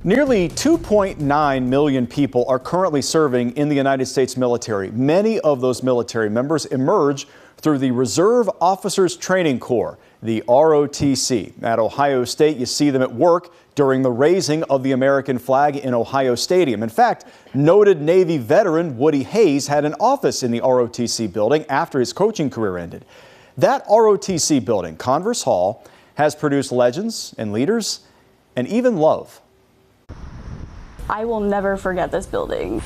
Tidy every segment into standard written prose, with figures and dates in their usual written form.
Nearly 2.9 million people are currently serving in the United States military. Many of those military members emerge through the Reserve Officers Training Corps, the ROTC. At Ohio State, you see them at work during the raising of the American flag in Ohio Stadium. In fact, noted Navy veteran Woody Hayes had an office in the ROTC building after his coaching career ended. That ROTC building, Converse Hall, has produced legends and leaders and even love. I will never forget this building.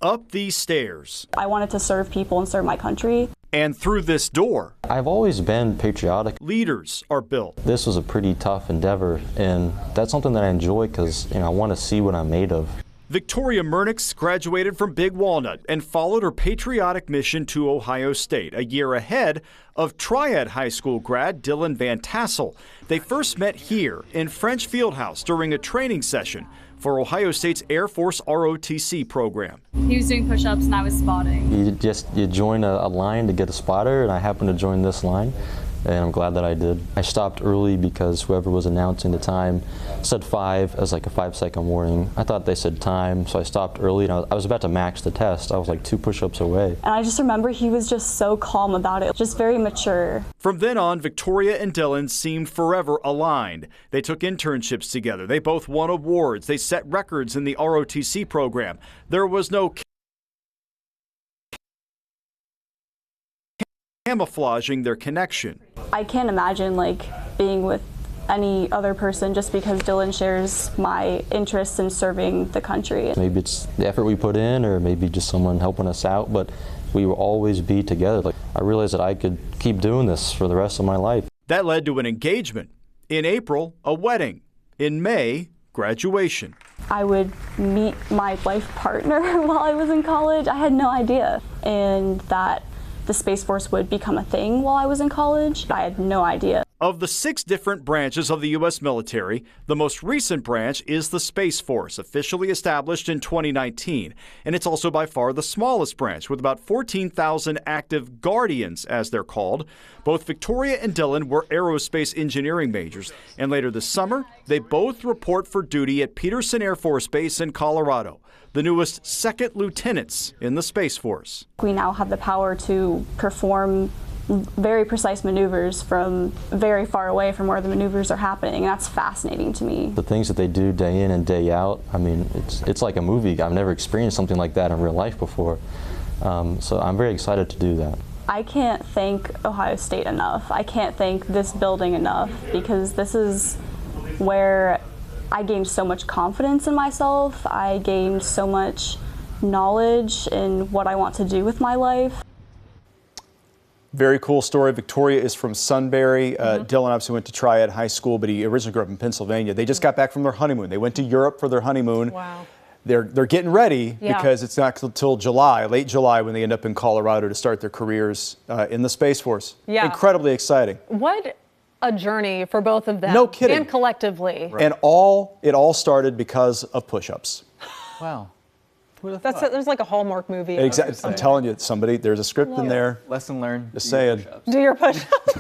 Up these stairs. I wanted to serve people and serve my country. And through this door. I've always been patriotic. Leaders are built. This was a pretty tough endeavor, and that's something that I enjoy because I want to see what I'm made of. Victoria Murnix graduated from Big Walnut and followed her patriotic mission to Ohio State, a year ahead of Triad High School grad Dylan Van Tassel. They first met here in French Fieldhouse during a training session for Ohio State's Air Force ROTC program. He was doing push-ups and I was spotting. You join a line to get a spotter, and I happened to join this line, and I'm glad that I did. I stopped early because whoever was announcing the time said 5 as like a 5-second warning. I thought they said time, so I stopped early, and I was about to max the test. I was like 2 push-ups away. And I just remember he was just so calm about it, just very mature. From then on, Victoria and Dylan seemed forever aligned. They took internships together. They both won awards. They set records in the ROTC program. There was no camouflaging their connection. I can't imagine being with any other person just because Dylan shares my interest in serving the country. Maybe it's the effort we put in, or maybe just someone helping us out, but we will always be together. I realized that I could keep doing this for the rest of my life. That led to an engagement. In April, a wedding. In May, graduation. I would meet my life partner while I was in college. I had no idea. And that the Space Force would become a thing while I was in college. I had no idea. Of the 6 different branches of the U.S. military, the most recent branch is the Space Force, officially established in 2019. And it's also by far the smallest branch, with about 14,000 active Guardians, as they're called. Both Victoria and Dylan were aerospace engineering majors. And later this summer, they both report for duty at Peterson Air Force Base in Colorado, the newest second lieutenants in the Space Force. We now have the power to perform very precise maneuvers from very far away from where the maneuvers are happening. And that's fascinating to me. The things that they do day in and day out, it's like a movie. I've never experienced something like that in real life before. So I'm very excited to do that. I can't thank Ohio State enough. I can't thank this building enough, because this is where I gained so much confidence in myself. I gained so much knowledge in what I want to do with my life. Very cool story. Victoria is from Sunbury. Dylan obviously went to Triad High School, but he originally grew up in Pennsylvania. They just got back from their honeymoon. They went to Europe for their honeymoon. Wow. They're getting ready because it's not until July, late July, when they end up in Colorado to start their careers in the Space Force. Yeah. Incredibly exciting. What a journey for both of them. No kidding. And collectively. Right. And it all started because of push-ups. Wow. There's like a Hallmark movie. Exactly. I'm telling you, there's a script in there. Lesson learned. Just saying. Do your push-ups.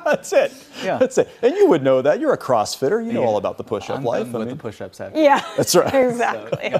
That's it. Yeah. That's it. And you would know that. You're a CrossFitter. You know all about the push-up life. With the push-ups. Yeah. That's right. Exactly. So, yeah.